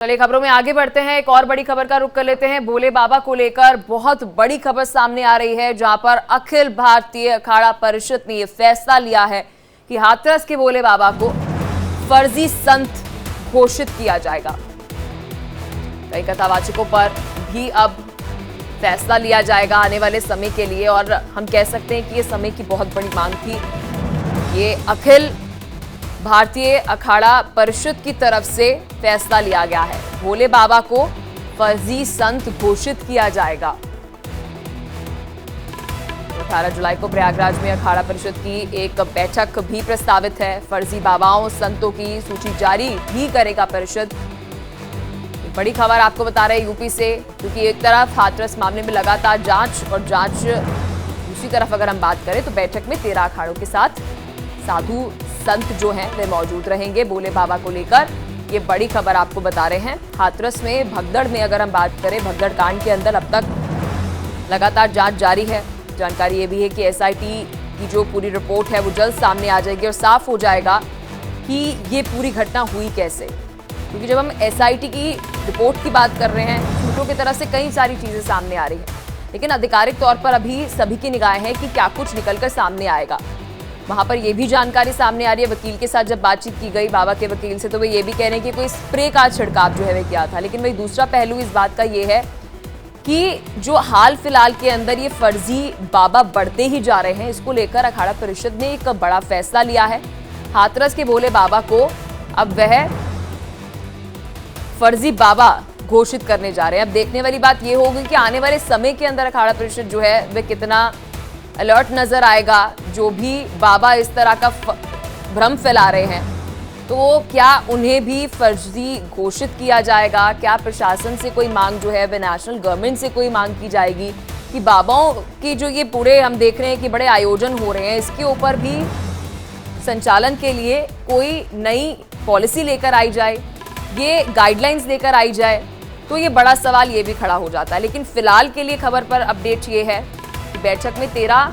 चलिए खबरों में आगे बढ़ते हैं। एक और बड़ी खबर का रुख कर लेते हैं। भोले बाबा को लेकर बहुत बड़ी खबर सामने आ रही है, जहां पर अखिल भारतीय अखाड़ा परिषद ने यह फैसला लिया है कि हाथरस के भोले बाबा को फर्जी संत घोषित किया जाएगा। कई कथावाचकों पर भी अब फैसला लिया जाएगा आने वाले समय के लिए, और हम कह सकते हैं कि यह समय की बहुत बड़ी मांग थी। ये अखिल भारतीय अखाड़ा परिषद की तरफ से फैसला लिया गया है। भोले बाबा को फर्जी संत घोषित किया जाएगा। 18 जुलाई को प्रयागराज में अखाड़ा परिषद की एक बैठक भी प्रस्तावित है। फर्जी बाबाओं संतों की सूची जारी भी करेगा परिषद। बड़ी खबर आपको बता रहे हैं यूपी से, क्योंकि एक तरफ हाथरस मामले में लगातार जांच दूसरी तरफ अगर हम बात करें तो बैठक में 13 अखाड़ों के साथ साधु संत जो हैं वे मौजूद रहेंगे। भोले बाबा को लेकर ये बड़ी खबर आपको बता रहे हैं। हाथरस में भगदड़ में अगर हम बात करें, भगदड़ कांड के अंदर अब तक लगातार जांच जारी है। जानकारी ये भी है कि एसआईटी की जो पूरी रिपोर्ट है वो जल्द सामने आ जाएगी और साफ हो जाएगा कि ये पूरी घटना हुई कैसे। क्योंकि जब हम एसआईटी की रिपोर्ट की बात कर रहे हैं, सूत्रों की तरफ से कई सारी चीजें सामने आ रही हैं, लेकिन आधिकारिक तौर पर अभी सभी की निगाहें हैं कि क्या कुछ निकलकर सामने आएगा। वहां पर यह भी जानकारी सामने आ रही है, वकील के साथ जब बातचीत की गई बाबा के वकील से, तो वे ये भी कह रहे हैं कि कोई स्प्रे का छिड़काव जो है वे किया था। लेकिन वही दूसरा पहलू इस बात का ये है कि जो हाल फिलहाल के अंदर ये फर्जी बाबा बढ़ते ही जा रहे हैं, इसको लेकर अखाड़ा परिषद ने एक बड़ा फैसला लिया है। हाथरस के भोले बाबा को अब वह फर्जी बाबा घोषित करने जा रहे हैं। अब देखने वाली बात यह होगी कि आने वाले समय के अंदर अखाड़ा परिषद जो है वह कितना अलर्ट नजर आएगा। जो भी बाबा इस तरह का भ्रम फैला रहे हैं, तो क्या उन्हें भी फर्जी घोषित किया जाएगा? क्या प्रशासन से कोई मांग जो है, नेशनल गवर्नमेंट से कोई मांग की जाएगी कि बाबाओं की जो ये पूरे हम देख रहे हैं कि बड़े आयोजन हो रहे हैं, इसके ऊपर भी संचालन के लिए कोई नई पॉलिसी लेकर आई जाए, ये गाइडलाइंस लेकर आई जाए? तो ये बड़ा सवाल ये भी खड़ा हो जाता है। लेकिन फिलहाल के लिए खबर पर अपडेट ये है, बैठक में 13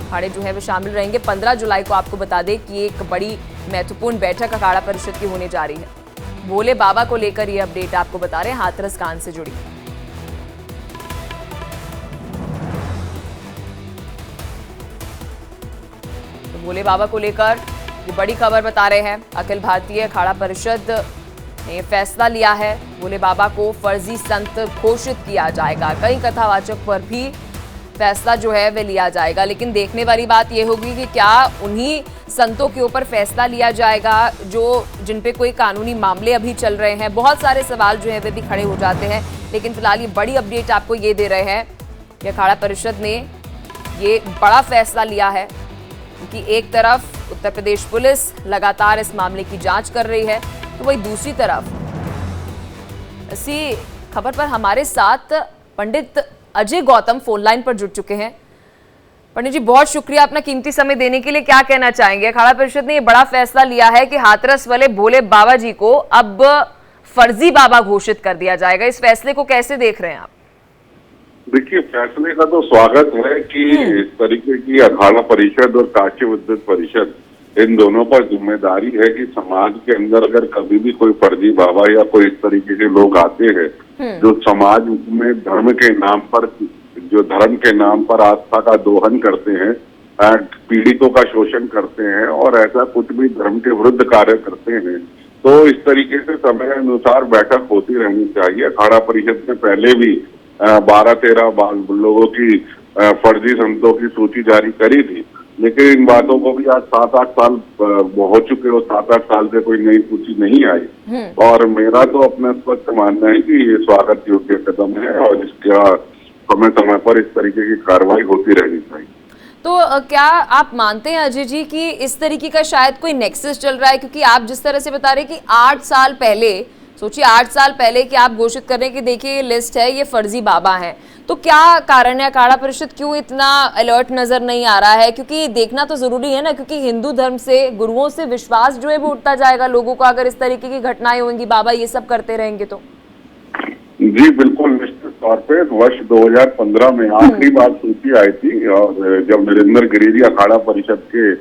अखाड़े जो है वे शामिल रहेंगे। 15 जुलाई को आपको बता दें कि एक बड़ी महत्वपूर्ण बैठक अखाड़ा परिषद की होने जा रही है। भोले बाबा को लेकर ये अपडेट आपको बता रहे हैं हाथरस कांड से जुड़ी। तो भोले बाबा को लेकर ये बड़ी खबर बता रहे हैं। अखिल भारतीय अखाड़ा परिषद ने फैसला लिया है, भोले बाबा को फर्जी संत घोषित किया जाएगा। कई कथावाचक पर भी फैसला जो है वह लिया जाएगा। लेकिन देखने वाली बात यह होगी कि क्या उन्हीं संतों के ऊपर फैसला लिया जाएगा जो जिन पे कोई कानूनी मामले अभी चल रहे हैं। बहुत सारे सवाल जो है वे भी खड़े हो जाते हैं। लेकिन फिलहाल ये बड़ी अपडेट आपको ये दे रहे हैं कि अखाड़ा परिषद ने ये बड़ा फैसला लिया है, क्योंकि एक तरफ उत्तर प्रदेश पुलिस लगातार इस मामले की जांच कर रही है, तो वही दूसरी तरफ इसी खबर पर हमारे साथ पंडित अजय गौतम फोन लाइन पर जुड़ चुके हैं। पंडित जी, बहुत शुक्रिया अपना कीमती समय देने के लिए। क्या कहना चाहेंगे? अखाड़ा परिषद ने यह बड़ा फैसला लिया है कि हाथरस वाले भोले बाबा जी को अब फर्जी बाबा घोषित कर दिया जाएगा। इस फैसले को कैसे देख रहे हैं आप? देखिए, फैसले का तो स्वागत है कि इस तरीके की अखाड़ा परिषद और काशी विद्युत परिषद, इन दोनों पर जिम्मेदारी है कि समाज के अंदर अगर कभी भी कोई फर्जी बाबा या कोई इस तरीके के लोग आते हैं जो समाज में धर्म के नाम पर आस्था का दोहन करते हैं, पीड़ितों का शोषण करते हैं और ऐसा कुछ भी धर्म के विरुद्ध कार्य करते हैं, तो इस तरीके से समय अनुसार बैठक होती रहनी चाहिए। अखाड़ा परिषद ने पहले भी 12-13 लोगों की फर्जी संतों की सूची जारी करी थी, लेकिन इन बातों को भी आज 7-8 साल हो चुके हो, 7-8 साल से कोई नई सूची नहीं आई। और मेरा तो अपना स्पष्ट मानना है कि ये स्वागत योग्य कदम है और इसका समय समय पर इस तरीके की कार्रवाई होती रहनी चाहिए। तो क्या आप मानते हैं अजय जी कि इस तरीके का शायद कोई नेक्सस चल रहा है? क्योंकि आप जिस तरह से बता रहे हैं कि 8 साल पहले, सोचिए 8 साल पहले कि आप घोषित कर रहे हैं कि देखिए ये लिस्ट है, ये फर्जी बाबा हैं, तो क्या कारण है? अखाड़ा परिषद क्यों इतना अलर्ट नजर नहीं आ रहा है? क्योंकि देखना तो जरूरी है ना, क्योंकि हिंदू धर्म से, गुरुओं से विश्वास जो है वो उठता जाएगा लोगों का, अगर इस तरीके की घटनाएं होंगी, बाबा ये सब करते रहेंगे तो। जी बिल्कुल, निश्चित तौर पे वर्ष 2015 में आखिरी बार सूची आई थी, और जब नरेंद्र गिरि जी अखाड़ा परिषद के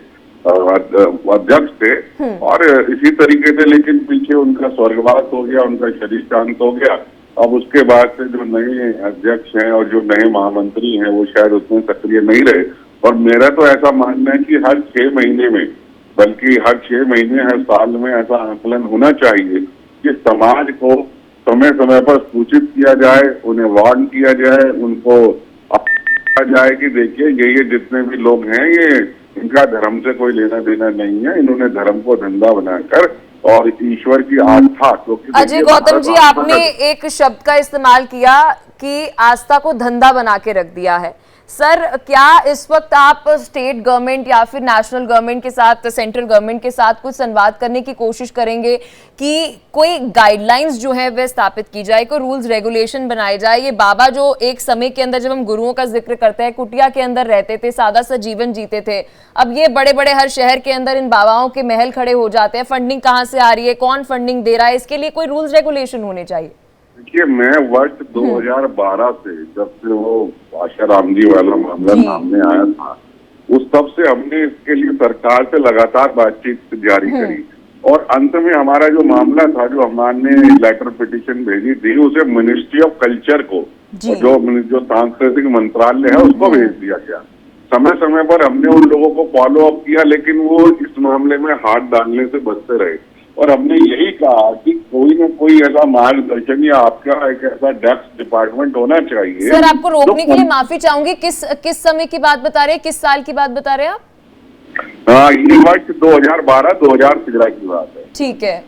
अध्यक्ष थे और इसी तरीके से, लेकिन पीछे उनका स्वर्गवास हो गया, उनका शरीर शांत हो गया। अब उसके बाद से जो नए अध्यक्ष हैं और जो नए महामंत्री हैं वो शायद उतने सक्रिय नहीं रहे। और मेरा तो ऐसा मानना है कि हर 6 महीने में, बल्कि हर 6 महीने हर साल में ऐसा आकलन होना चाहिए कि समाज को समय समय पर सूचित किया जाए, उन्हें वार्न किया जाए, उनको कहा जाए कि देखिए ये जितने भी लोग हैं ये इनका धर्म से कोई लेना देना नहीं है, इन्होंने धर्म को धंधा बनाकर और ईश्वर की आस्था, क्योंकि अजय गौतम जी, आपने एक शब्द का इस्तेमाल किया कि आस्था को धंधा बना के रख दिया है। सर, क्या इस वक्त आप स्टेट गवर्नमेंट या फिर नेशनल गवर्नमेंट के साथ, सेंट्रल गवर्नमेंट के साथ कुछ संवाद करने की कोशिश करेंगे कि कोई गाइडलाइंस जो है वह स्थापित की जाए, कोई रूल्स रेगुलेशन बनाए जाए? ये बाबा जो एक समय के अंदर, जब हम गुरुओं का जिक्र करते हैं, कुटिया के अंदर रहते थे, सादा सा जीवन जीते थे, अब ये बड़े बड़े हर शहर के अंदर इन बाबाओं के महल खड़े हो जाते हैं। फंडिंग कहाँ से आ रही है, कौन फंडिंग दे रहा है, इसके लिए कोई रूल्स रेगुलेशन होने चाहिए? देखिए, मैं वर्ष 2012 से, जब से वो आशाराम जी वाला मामला सामने आया था, उस तब से हमने इसके लिए सरकार से लगातार बातचीत जारी करी और अंत में हमारा जो मामला था, जो हमने लेटर पिटीशन भेजी थी, उसे मिनिस्ट्री ऑफ कल्चर को, जो सांस्कृतिक मंत्रालय है, उसको भेज दिया गया। समय समय पर हमने उन लोगों को फॉलो अप किया, लेकिन वो इस मामले में हाथ डालने से बचते रहे और हमने यही कहा कि कोई न कोई ऐसा मार्गदर्शन या आपका एक ऐसा डेस्क डिपार्टमेंट होना चाहिए। सर, आपको रोकने के लिए माफी चाहूंगी, किस समय की बात बता रहे हैं, किस साल की बात बता रहे हैं आप? ये वर्ष 2012-2013 की बात है। ठीक है,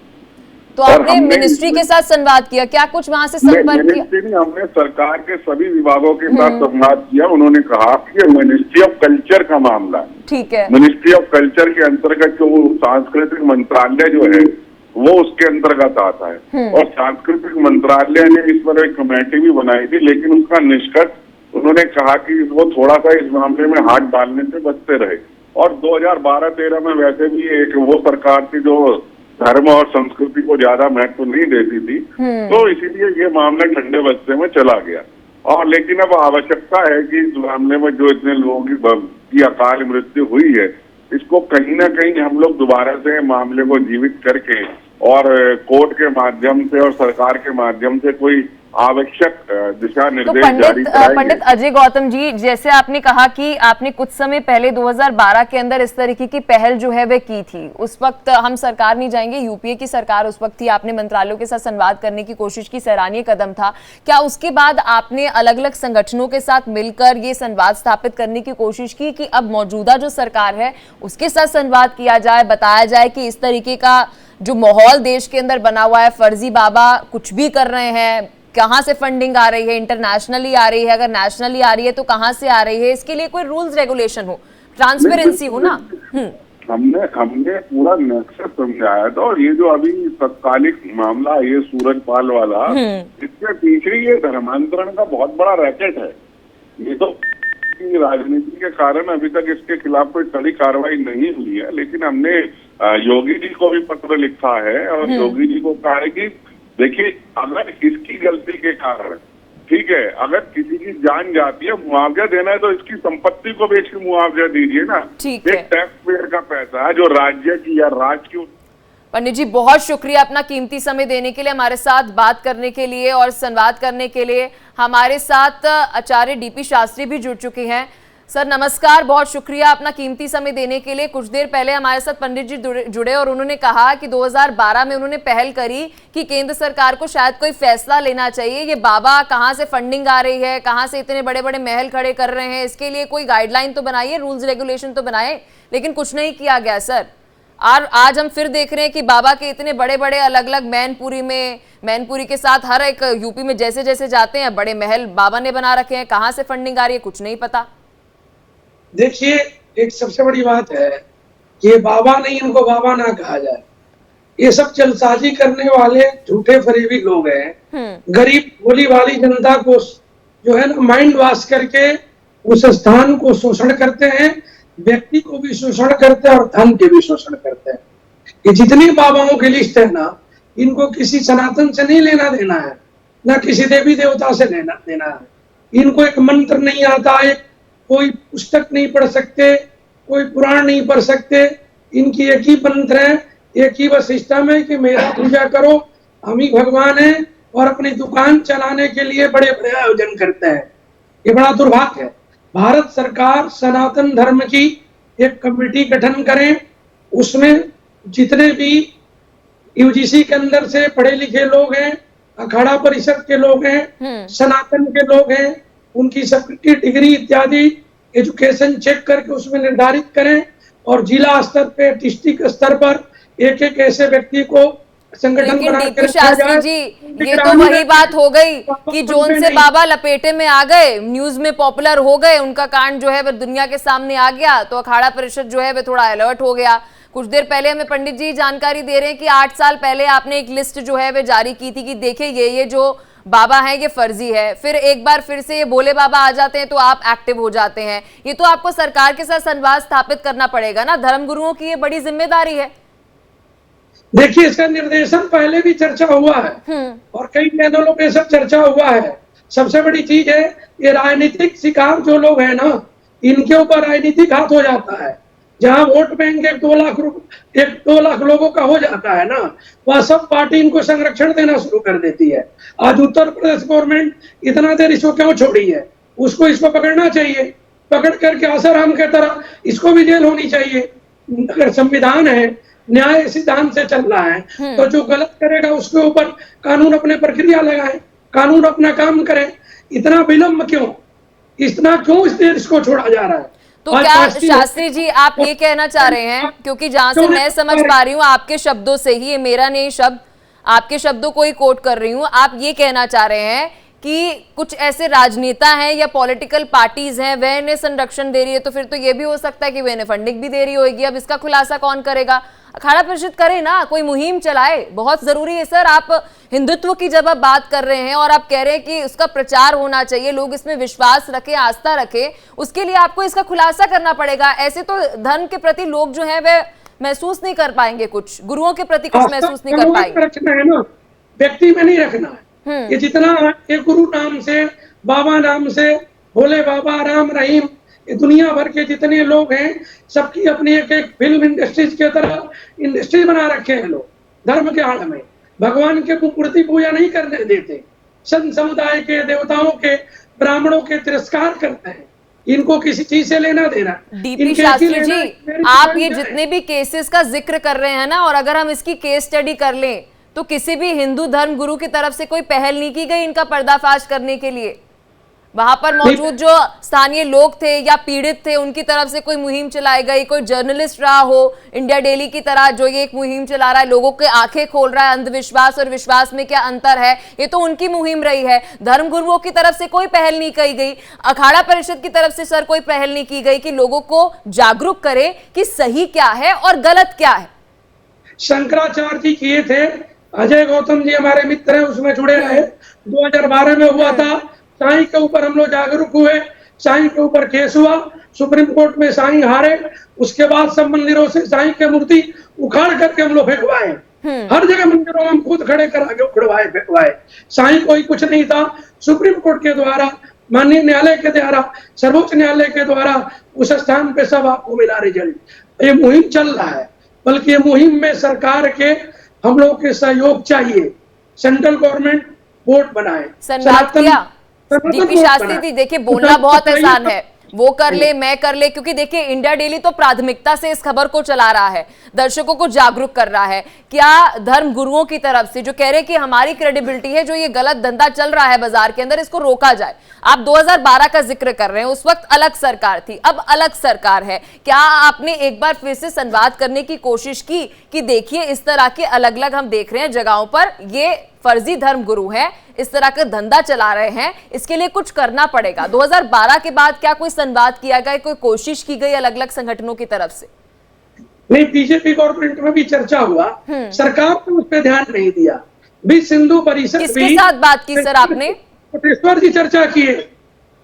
तो आपने मिनिस्ट्री के साथ संवाद किया, क्या कुछ वहां से संपर्क किया? हमने सरकार के सभी विभागों के साथ संवाद किया। उन्होंने कहा कि ये मिनिस्ट्री ऑफ कल्चर का मामला है। ठीक है, मिनिस्ट्री ऑफ कल्चर के अंतर्गत जो सांस्कृतिक मंत्रालय जो है वो उसके अंतर्गत आता है और सांस्कृतिक मंत्रालय ने इस पर एक कमेटी भी बनाई थी, लेकिन उसका निष्कर्ष उन्होंने कहा कि वो थोड़ा सा इस मामले में हाथ डालने से बचते रहे। और 2012-13 में वैसे भी एक वो सरकार थी जो धर्म और संस्कृति को ज्यादा महत्व नहीं देती थी, तो इसीलिए ये मामला ठंडे बस्ते में चला गया। और लेकिन अब आवश्यकता है कि इस मामले में जो इतने लोगों की अकाल मृत्यु हुई है, इसको कहीं ना कहीं हम लोग दोबारा से मामले को जीवित करके और कोर्ट के माध्यम से और सरकार के माध्यम से कोई आवश्यक दिशा निर्देश जारी कराएंगे। पंडित अजय गौतम जी, जैसे आपने कहा कि आपने कुछ समय पहले 2012 के अंदर इस तरीके की पहल जो है वह की थी, उस वक्त हम सरकार नहीं जाएंगे, यूपीए की सरकार उस वक्त थी, आपने मंत्रालयों के साथ संवाद करने की कोशिश की, सराहनीय कदम था। क्या उसके बाद आपने अलग अलग संगठनों के साथ मिलकर ये संवाद स्थापित करने की कोशिश की कि अब मौजूदा जो सरकार है उसके साथ संवाद किया जाए, बताया जाए कि इस तरीके का जो माहौल देश के अंदर बना हुआ है, फर्जी बाबा कुछ भी कर रहे हैं, कहां से फंडिंग आ रही है, इंटरनेशनली आ रही है, अगर नेशनली आ रही है तो कहां से आ रही है, इसके लिए कोई रूल्स रेगुलेशन हो, ट्रांसपेरेंसी हो ना? हमने पूरा नेक्सस समझाया था। और ये जो अभी तत्कालिक मामला ये सूरजपाल वाला, इसके पीछे ये धर्मांतरण का बहुत बड़ा रैकेट है। ये तो राजनीति के कारण अभी तक इसके खिलाफ कोई कड़ी कार्रवाई नहीं हुई है, लेकिन हमने योगी जी को भी पत्र लिखा है और योगी जी को कहा है कि देखिए, अगर इसकी गलती के कारण, ठीक है, अगर किसी की जान जाती है, मुआवजा देना है तो इसकी संपत्ति को बेच के मुआवजा दीजिए ना। ये टैक्स पेयर का पैसा है जो राज्य की या राज्य की। पंडित जी, बहुत शुक्रिया अपना कीमती समय देने के लिए, हमारे साथ बात करने के लिए और संवाद करने के लिए। हमारे साथ आचार्य डीपी शास्त्री भी जुड़ चुके हैं। सर नमस्कार, बहुत शुक्रिया अपना कीमती समय देने के लिए। कुछ देर पहले हमारे साथ पंडित जी जुड़े और उन्होंने कहा कि 2012 में उन्होंने पहल करी कि केंद्र सरकार को शायद कोई फैसला लेना चाहिए, ये बाबा कहां से फंडिंग आ रही है, कहां से इतने बड़े बड़े महल खड़े कर रहे हैं, इसके लिए कोई गाइडलाइन तो बनाइए, रूल्स रेगुलेशन तो बनाए, लेकिन कुछ नहीं किया गया सर। और आज हम फिर देख रहे हैं कि बाबा के इतने बड़े बड़े अलग अलग मैनपुरी के साथ हर एक यूपी में जैसे जैसे जाते हैं बड़े महल बाबा ने बना रखे हैं, कहां से फंडिंग आ रही है कुछ नहीं पता। देखिए, एक सबसे बड़ी बात है, ये बाबा नहीं, इनको बाबा ना कहा जाए। ये सब जलसाजी करने वाले झूठे फरेबी लोग हैं। गरीब भोली वाली जनता को जो है ना माइंड वॉश करके उस स्थान को शोषण करते हैं, व्यक्ति को भी शोषण करते हैं और धन के भी शोषण करते हैं। ये जितनी बाबाओं की लिस्ट है ना, इनको किसी सनातन से नहीं लेना देना है, ना किसी देवी देवता से लेना देना है। इनको एक मंत्र नहीं आता, एक कोई पुस्तक नहीं पढ़ सकते, कोई पुराण नहीं पढ़ सकते, इनकी एक ही मंत्र है, एक ही बस सिस्टम है कि मेरा पूजा करो, हम ही भगवान है, और अपनी दुकान चलाने के लिए बड़े बड़े आयोजन करते हैं। ये बड़ा दुर्भाग्य है। भारत सरकार सनातन धर्म की एक कमेटी गठन करें, उसमें जितने भी यूजीसी के अंदर से पढ़े लिखे लोग हैं, अखाड़ा परिषद के लोग हैं, सनातन के लोग हैं, उनकी सबकी डिग्री इत्यादि एजुकेशन चेक करके उसमें निर्धारित करें, और जिला स्तर पे, डिस्ट्रिक्ट स्तर पर एक एक ऐसे व्यक्ति को संगठन लेकिन बना के डीपी रखा शास्त्री जाए। जी, ये तो वही बात हो गई कि जोन से बाबा लपेटे में आ गए, न्यूज में पॉपुलर हो गए, उनका कांड जो है वह दुनिया के सामने आ गया, तो अखाड़ा परिषद जो है वह थोड़ा अलर्ट हो गया। कुछ देर पहले हमें पंडित जी जानकारी दे रहे हैं कि 8 साल पहले आपने एक लिस्ट जो है वह जारी की थी कि देखिए ये जो बाबा हैं ये फर्जी है, फिर एक बार फिर से ये भोले बाबा आ जाते हैं तो आप एक्टिव हो जाते हैं। ये तो आपको सरकार के साथ संवाद स्थापित करना पड़ेगा ना, धर्मगुरुओं की ये बड़ी जिम्मेदारी है। देखिए, इसका निर्देशन पहले भी चर्चा हुआ है और कई चैनलों पे सब चर्चा हुआ है। सबसे बड़ी चीज है, ये राजनीतिक शिकार जो लोग हैं ना, इनके ऊपर राजनीतिक हाथ हो जाता है। जहां वोट बैंक एक 2 लाख लोगों का हो जाता है ना, वह सब पार्टी इनको संरक्षण देना शुरू कर देती है। आज उत्तर प्रदेश गवर्नमेंट इतना देर इसको क्यों छोड़ी है? इसको पकड़ना चाहिए, पकड़ करके आसाराम के तरह इसको भी जेल होनी चाहिए। अगर संविधान है, न्याय सिद्धांत से चल रहा है, तो जो गलत करेगा उसके ऊपर कानून अपने प्रक्रिया लगाए, कानून अपना काम करे। इतना विलंब क्यों? इतना क्यों इस देश को छोड़ा जा रहा है? तो क्या शास्त्री जी आप ये कहना चाह रहे हैं, क्योंकि जहां से मैं समझ पा रही हूँ आपके शब्दों से ही, ये मेरा नहीं शब्द, आपके शब्दों को ही कोट कर रही हूँ, आप ये कहना चाह रहे हैं कि कुछ ऐसे राजनेता हैं या पॉलिटिकल पार्टीज हैं वह इन्हें संरक्षण दे रही है, तो फिर तो ये भी हो सकता है कि वह इन्हें फंडिंग भी दे रही होगी। अब इसका खुलासा कौन करेगा? अखाड़ा परिषद करे ना, कोई मुहिम चलाए, बहुत जरूरी है सर। आप हिंदुत्व की जब आप बात कर रहे हैं और आप कह रहे हैं कि उसका प्रचार होना चाहिए, लोग इसमें विश्वास रखें, आस्था रखें, उसके लिए आपको इसका खुलासा करना पड़ेगा। ऐसे तो धर्म के प्रति लोग जो है वे महसूस नहीं कर पाएंगे, कुछ गुरुओं के प्रति कुछ महसूस नहीं कर पाएंगे। रखना है ना, व्यक्ति में नहीं रखना है। ये जितना एक गुरु नाम से, बाबा नाम से, भोले बाबा, राम रहीम, ये दुनिया भर के जितने लोग हैं, सबकी अपनी एक एक फिल्म इंडस्ट्रीज के तरह इंडस्ट्री बना रखे हैं लोग। धर्म के आड़ में भगवान के मूर्ति पूजा नहीं करने देते, संत समुदाय के, देवताओं के, ब्राह्मणों के तिरस्कार करते हैं। इनको किसी चीज से लेना देना। डीपी शास्त्री जी, आप ये जितने भी केसेस का जिक्र कर रहे हैं ना, और अगर हम इसकी केस स्टडी कर लें तो किसी भी हिंदू धर्म गुरु की तरफ से कोई पहल नहीं की गई इनका पर्दाफाश करने के लिए। वहां पर मौजूद जो स्थानीय लोग थे या पीड़ित थे उनकी तरफ से कोई मुहिम चलाई गई, कोई जर्नलिस्ट रहा हो इंडिया डेली की तरह जो ये एक मुहिम चला रहा है, लोगों के आंखें खोल रहा है अंधविश्वास और विश्वास में क्या अंतर है, ये तो उनकी मुहिम रही है। धर्मगुरुओं की तरफ से कोई पहल नहीं की गई, अखाड़ा परिषद की तरफ से सर कोई पहल नहीं की गई कि लोगों को जागरूक करे कि सही क्या है और गलत क्या है। शंकराचार्य जी किए थे, अजय गौतम जी हमारे मित्र हैं, उसमें जुड़े रहे। 2012 में हुआ था, साईं के ऊपर हम लोग जागरूक हुए, साईं के ऊपर केस हुआ, सुप्रीम कोर्ट में साईं हारे। उसके बाद सब मंदिरों से साईं की मूर्ति उखाड़ करके हम लोग फेंकवाए, हर जगह मंदिरों में हम खुद खड़े करा के उखड़वाए, फेंकवाए। साईं कोई कुछ नहीं था। सुप्रीम कोर्ट के द्वारा, माननीय न्यायालय के द्वारा, सर्वोच्च न्यायालय के द्वारा उस स्थान पे सब आपको मिला रिजल्ट। ये मुहिम चल रहा है, बल्कि ये मुहिम में सरकार के हम लोग के सहयोग चाहिए। सेंट्रल गवर्नमेंट बोर्ड बनाए, डीपी शास्त्री जी, देखिए बोलना बहुत आसान है, वो कर ले मैं कर ले, क्योंकि देखिए इंडिया डेली तो प्राथमिकता से इस खबर को चला रहा है, दर्शकों को जागरूक कर रहा है। क्या धर्म गुरुओं की तरफ से जो कह रहे हैं कि हमारी क्रेडिबिलिटी है, जो ये गलत धंधा चल रहा है बाजार के अंदर, इसको रोका जाए। आप 2012 का जिक्र कर रहे हैं, उस वक्त अलग सरकार थी, अब अलग सरकार है। क्या आपने एक बार फिर से संवाद करने की कोशिश की कि देखिए इस तरह के अलग अलग हम देख रहे हैं जगहों पर ये फर्जी धर्म गुरु हैं, इस तरह का धंधा चला रहे हैं, इसके लिए कुछ करना पड़ेगा। 2012 के बाद क्या कोई संवाद किया गया, कोई कोशिश की गई अलग अलग संगठनों की तरफ से? नहीं, बीजेपी गवर्नमेंट में भी चर्चा हुआ, सरकार ने उस पर ध्यान नहीं दिया। विश्व हिंदू परिषद किसके साथ बात की सर आपने? कोटेश्वर जी चर्चा किए,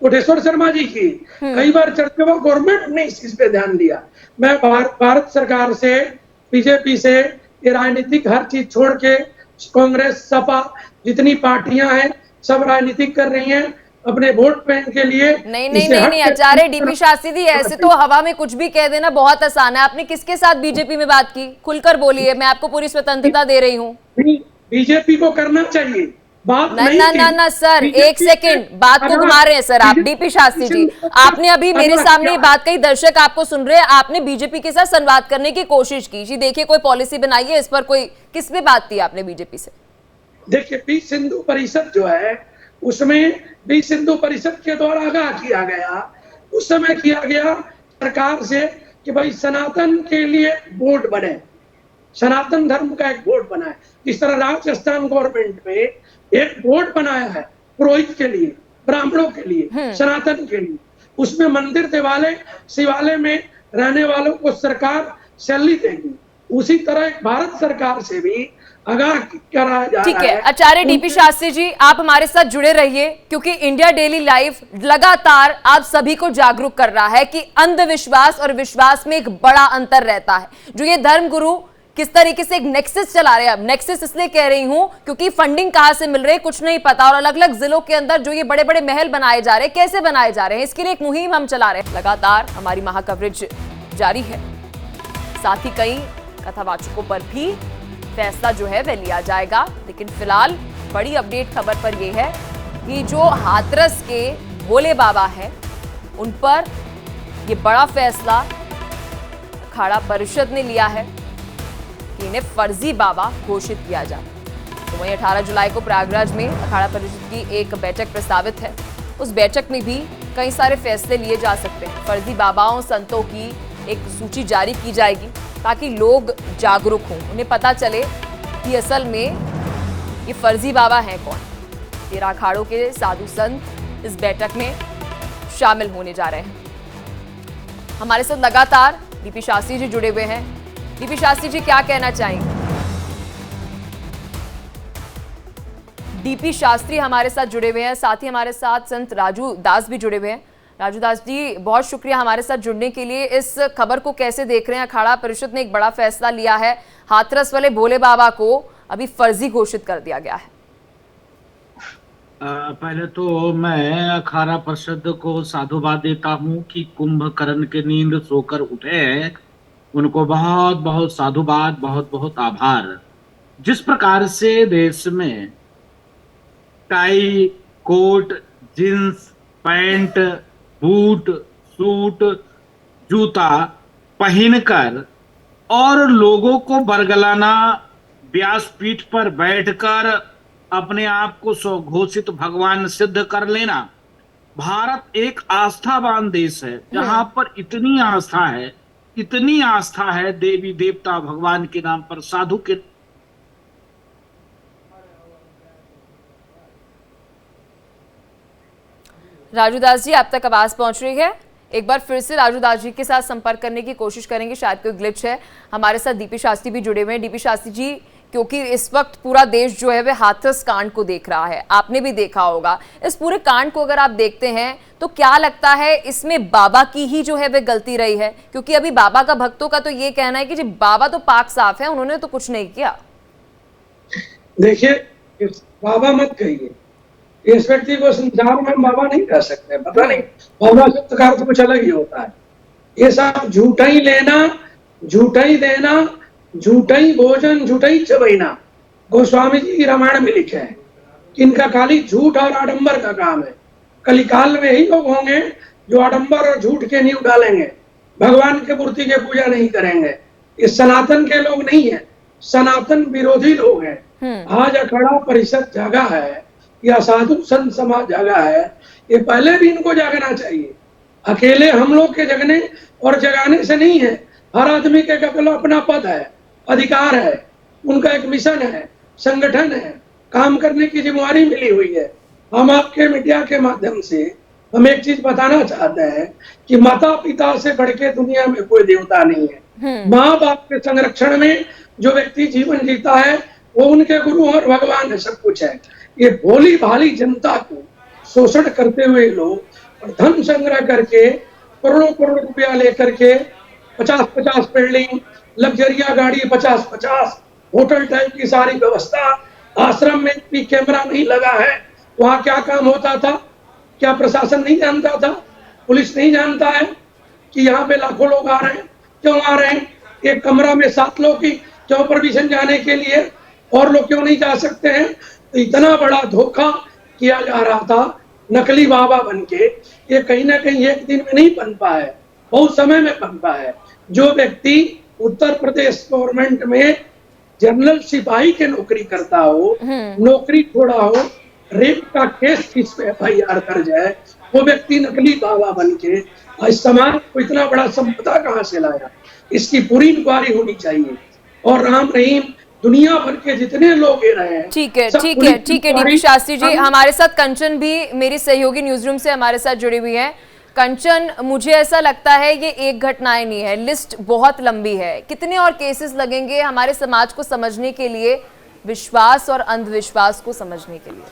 कोटेश्वर शर्मा जी की कई बार चर्चा हुआ, गवर्नमेंट ने इस पे ध्यान दिया। मैं भारत सरकार से, बीजेपी से, ये राजनीतिक हर चीज छोड़ के, कांग्रेस, सपा, जितनी पार्टियां हैं सब राजनीतिक कर रही हैं, अपने वोट बैंक के लिए। नहीं आचार्य डीपी शास्त्री जी, ऐसे तो हवा में कुछ भी कह देना बहुत आसान है। आपने किसके साथ बीजेपी में बात की? खुलकर बोलिए, मैं आपको पूरी स्वतंत्रता दे रही हूँ। बीजेपी को करना चाहिए बात। ना सर, एक सेकंड, बात को घुमा रहे हैं सर आप। डीपी शास्त्री जी, आपने अभी मेरे सामने ये बात कही, दर्शक आपको सुन रहे हैं, आपने बीजेपी के साथ संवाद करने की कोशिश की जी। देखिए, कोई पॉलिसी बनाइए इस पर। कोई किस पे बात की आपने बीजेपी से? देखिए, विश्व हिंदू परिषद जो है, उसमें विश्व हिंदू परिषद के द्वारा आगाह किया गया, उस समय किया गया सरकार से कि भाई सनातन के लिए बोर्ड बने, सनातन धर्म का एक बोर्ड बना है। इस तरह राजस्थान गवर्नमेंट में एक बोर्ड बनाया है पुरोहित के लिए, ब्राह्मणों के लिए, सनातन के लिए। उसमें मंदिर देवालय शिवालय में रहने वालों को सरकार सैलरी देगी। उसी तरह भारत सरकार से भी आगाह कराया जा रहा है। ठीक है आचार्य डीपी शास्त्री जी, आप हमारे साथ जुड़े रहिए, क्योंकि इंडिया डेली लाइव लगातार आप सभी को जागरूक कर रहा है कि अंधविश्वास और विश्वास में एक बड़ा अंतर रहता है। जो ये धर्म गुरु किस तरीके से एक नेक्सस चला रहे हैं, अब नेक्सस इसलिए कह रही हूं क्योंकि फंडिंग कहां से मिल रही है कुछ नहीं पता, और अलग अलग जिलों के अंदर जो ये बड़े बड़े महल बनाए जा रहे हैं, कैसे बनाए जा रहे हैं, इसके लिए एक मुहिम हम चला रहे हैं। लगातार हमारी महा कवरेज जारी है, साथ ही कई कथावाचकों पर भी फैसला जो है वह लिया जाएगा। लेकिन फिलहाल बड़ी अपडेट खबर पर यह है कि जो हाथरस के भोले बाबा है उन पर यह बड़ा फैसला अखाड़ा परिषद ने लिया है कि इन्हें फर्जी बाबा घोषित किया जाए। तो वहीं 18 जुलाई को प्रयागराज में अखाड़ा परिषद की एक बैठक प्रस्तावित है। उस बैठक में भी कई सारे फैसले लिए जा सकते हैं। फर्जी बाबाओं संतों की एक सूची जारी की जाएगी ताकि लोग जागरूक हों, उन्हें पता चले कि असल में ये फर्जी बाबा हैं कौन। 13 अखाड़ों के साधु संत इस बैठक में शामिल होने जा रहे हैं। हमारे साथ लगातार डीपी शास्त्री जी जुड़े हुए हैं। डीपी शास्त्री जी, क्या कहना चाहेंगे? डीपी शास्त्री हमारे साथ जुड़े हुए हैं, साथ ही हमारे साथ संत राजू दास भी जुड़े हुए हैं। राजू दास जी, बहुत शुक्रिया हमारे साथ जुड़ने के लिए। इस खबर को कैसे देख रहे हैं? अखाड़ा परिषद ने एक बड़ा फैसला लिया है, हाथरस वाले भोले बाबा को अभी फर्जी घोषित कर दिया गया है। पहले तो मैं अखाड़ा परिषद को साधुवाद देता हूं कि कुंभकर्ण के नींद सोकर उठे, उनको बहुत बहुत साधुवाद, बहुत बहुत आभार। जिस प्रकार से देश में tie, coat, jeans, pant, boot, suit, जूता पहनकर और लोगों को बरगलाना, व्यासपीठ पर बैठकर अपने आप को स्वघोषित भगवान सिद्ध कर लेना। भारत एक आस्थावान देश है जहां पर इतनी आस्था है देवी देवता भगवान के नाम पर, साधु के। राजू दास जी, आप तक आवाज पहुंच रही है? एक बार फिर से राजू दास जी के साथ संपर्क करने की कोशिश करेंगे, शायद कोई ग्लिच है। हमारे साथ डीपी शास्त्री भी जुड़े हुए हैं। डीपी शास्त्री जी, क्योंकि इस वक्त पूरा देश जो है वह हाथरस कांड को देख रहा है, आपने भी देखा होगा। इस पूरे कांड को अगर आप देखते हैं तो क्या लगता है इसमें बाबा की ही जो है वह गलती रही है? क्योंकि अभी बाबा का भक्तों का तो ये कहना है कि जी बाबा तो पाक साफ है, उन्होंने तो कुछ नहीं किया। देखिए, बाबा मत कहिए, इस व्यक्ति को संसार में हम बाबा नहीं कह सकते। पता नहीं, बाबा शब्द का अर्थ कुछ अलग ही होता है। ये सब झूठा ही लेना, झूठा ही देना, झूठा ही भोजन, झूठा ही चबैना। गोस्वामी जी रामायण में लिखे हैं कि इनका खाली झूठ और आडंबर का काम है। कलिकाल में ही लोग होंगे जो आडंबर और झूठ के नींव डालेंगे, भगवान के मूर्ति की पूजा नहीं करेंगे। ये सनातन के लोग नहीं है, सनातन विरोधी लोग हैं। आज अखाड़ा परिषद जागा है या साधु संत समाज जागा है, ये पहले भी इनको जागना चाहिए। अकेले हम लोग के जगने और जगाने से नहीं है। हर आदमी के केवल अपना पद है, अधिकार है, उनका एक मिशन है, संगठन है, काम करने की जिम्मेवारी मिली हुई है। हम आपके मीडिया के माध्यम से हम एक चीज बताना चाहते हैं कि माता पिता से बढ़ के दुनिया में कोई देवता नहीं है। माँ बाप के संरक्षण में जो व्यक्ति जीवन जीता है वो उनके गुरु और भगवान है, सब कुछ है। ये भोली भाली जनता को शोषण करते हुए लोग और धन संग्रह करके करोड़ों करोड़ रुपया लेकर के 50-50 बिल्डिंग, लग्जरिया गाड़ी, 50-50 होटल टाइप की सारी व्यवस्था। आश्रम में भी कैमरा नहीं लगा है, वहां क्या काम होता था? क्या प्रशासन नहीं जानता था, पुलिस नहीं जानता है कि यहाँ पे लाखों लोग आ रहे हैं? क्यों आ रहे हैं? एक कमरा में 7 लोग की क्यों परमिशन जाने के लिए, और लोग क्यों नहीं जा सकते हैं? तो इतना बड़ा धोखा किया जा रहा था नकली बाबा बनके, ये कहीं ना कहीं एक दिन में नहीं बन पाया है, बहुत समय में बन पाया है। जो व्यक्ति उत्तर प्रदेश गवर्नमेंट में जनरल सिपाही के नौकरी करता हो, नौकरी छोड़ा हो, रेप का केस किस पे FIR दर्ज है, वो व्यक्ति नकली बाबा बनके आज समाज को इतना बड़ा संपदा कहाँ से लाया? इसकी पूरी इंक्वायरी होनी चाहिए। और राम रहीम दुनिया भर के जितने लोग ये रहे हैं, ठीक है डीपी शास्त्री जी, हमारे साथ कंचन भी मेरी सहयोगी न्यूज रूम से हमारे साथ जुड़ी हुई है। कंचन, मुझे ऐसा लगता है ये एक घटनाएं नहीं है, लिस्ट बहुत लंबी है। कितने और केसेस लगेंगे हमारे समाज को समझने के लिए, विश्वास और अंधविश्वास को समझने के लिए?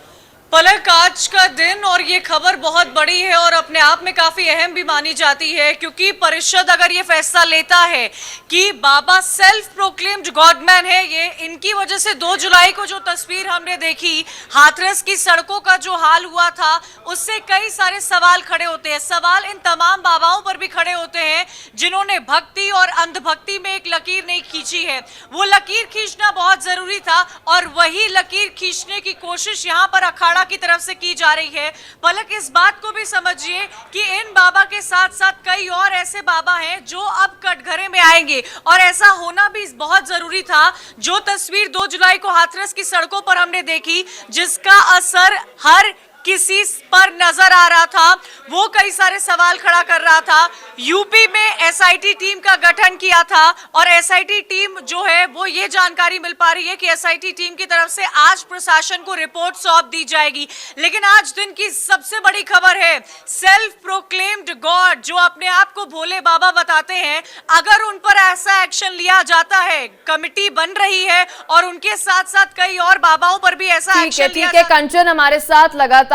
पलक, आज का दिन और ये खबर बहुत बड़ी है और अपने आप में काफी अहम भी मानी जाती है, क्योंकि परिषद अगर ये फैसला लेता है कि बाबा सेल्फ प्रोक्लेम्ड गॉडमैन है, ये इनकी वजह से 2 जुलाई को जो तस्वीर हमने देखी, हाथरस की सड़कों का जो हाल हुआ था, उससे कई सारे सवाल खड़े होते हैं। सवाल इन तमाम बाबाओं पर भी खड़े होते हैं जिन्होंने भक्ति और अंधभक्ति में एक लकीर नहीं खींची है। वो लकीर खींचना बहुत जरूरी था और वही लकीर खींचने की कोशिश यहाँ पर अखाड़ा की तरफ से की जा रही है। पलक, इस बात को भी समझिए कि इन बाबा के साथ साथ कई और ऐसे बाबा हैं जो अब कटघरे में आएंगे और ऐसा होना भी बहुत जरूरी था। जो तस्वीर 2 जुलाई को हाथरस की सड़कों पर हमने देखी, जिसका असर हर किसी पर नजर आ रहा था, वो कई सारे सवाल खड़ा कर रहा था। यूपी में SIT टीम का गठन किया था और SIT टीम जो है वो ये जानकारी मिल पा रही है कि SIT टीम की तरफ से आज प्रशासन को रिपोर्ट सौंप दी जाएगी। लेकिन आज दिन की सबसे बड़ी खबर है, सेल्फ प्रोक्लेम्ड गॉड जो अपने आप को भोले बाबा बताते हैं, अगर उन पर ऐसा एक्शन लिया जाता है, कमिटी बन रही है और उनके साथ साथ कई और बाबाओं पर भी ऐसा एक्शन लिया जाता है। कंचन, हमारे साथ लगातार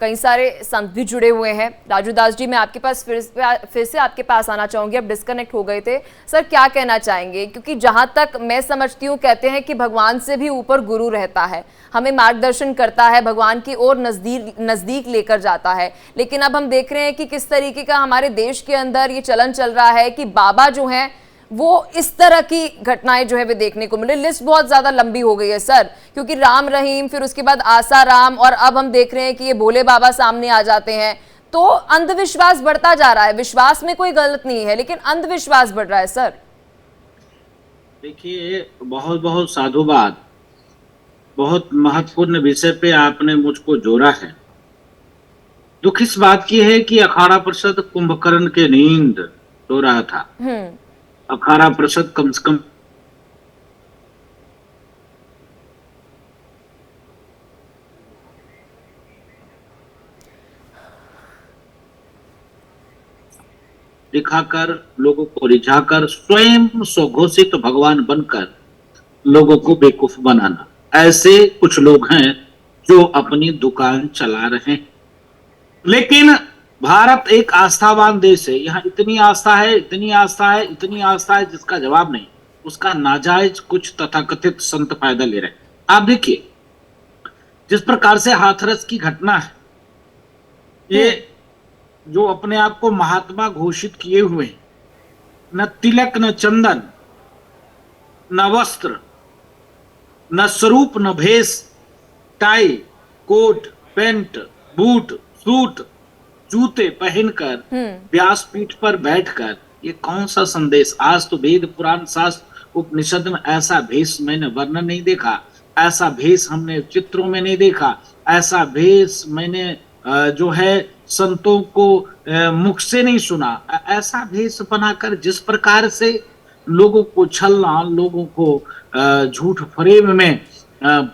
कई सारे संत भी जुड़े हुए हैं। राजू दास जी, मैं आपके पास फिर से आपके पास आना चाहूंगी, अब डिस्कनेक्ट हो गए थे। सर, क्या कहना चाहेंगे? क्योंकि जहां तक मैं समझती हूँ, कहते हैं कि भगवान से भी ऊपर गुरु रहता है, हमें मार्गदर्शन करता है, भगवान की ओर नजदीक लेकर जाता है। लेकिन अब हम देख रहे हैं कि किस तरीके का हमारे देश के अंदर ये चलन चल रहा है कि बाबा जो हैं वो इस तरह की घटनाएं जो है वे देखने को मिले। लिस्ट बहुत ज्यादा लंबी हो गई है सर, क्योंकि राम रहीम, फिर उसके बाद आसाराम, और अब हम देख रहे हैं कि ये भोले बाबा सामने आ जाते हैं। तो अंधविश्वास बढ़ता जा रहा है। विश्वास में कोई गलत नहीं है, लेकिन अंधविश्वास बढ़ रहा है सर। देखिए, बहुत बहुत साधुवाद, बहुत महत्वपूर्ण विषय पे आपने मुझको जोड़ा है। दुख इस बात की है कि अखाड़ा परिषद कुंभकर्ण के नींद सो रहा था। अखाड़ा परिषद कम से कम दिखाकर, लोगों को रिझाकर, स्वयं स्वघोषित भगवान बनकर लोगों को बेवकूफ बनाना, ऐसे कुछ लोग हैं जो अपनी दुकान चला रहे हैं। लेकिन भारत एक आस्थावान देश है, यहाँ इतनी आस्था है, इतनी आस्था है, इतनी आस्था है जिसका जवाब नहीं। उसका नाजायज कुछ तथाकथित संत फायदा ले रहे हैं। आप देखिए, जिस प्रकार से हाथरस की घटना है, ये जो अपने आप को महात्मा घोषित किए हुए हैं, न तिलक, न चंदन, न वस्त्र, न स्वरूप, न भेष, tie, coat, pant, boot, suit, जूते पहनकर व्यासपीठ पर बैठकर, ये कौन सा संदेश? आज तो वेद पुराण शास्त्र उपनिषद में ऐसा भेष मैंने वर्णन नहीं देखा, ऐसा भेष हमने चित्रों में नहीं देखा, ऐसा भेष मैंने जो है संतों को मुख से नहीं सुना। ऐसा भेष बनाकर जिस प्रकार से लोगों को छलना, लोगों को झूठ फरेब में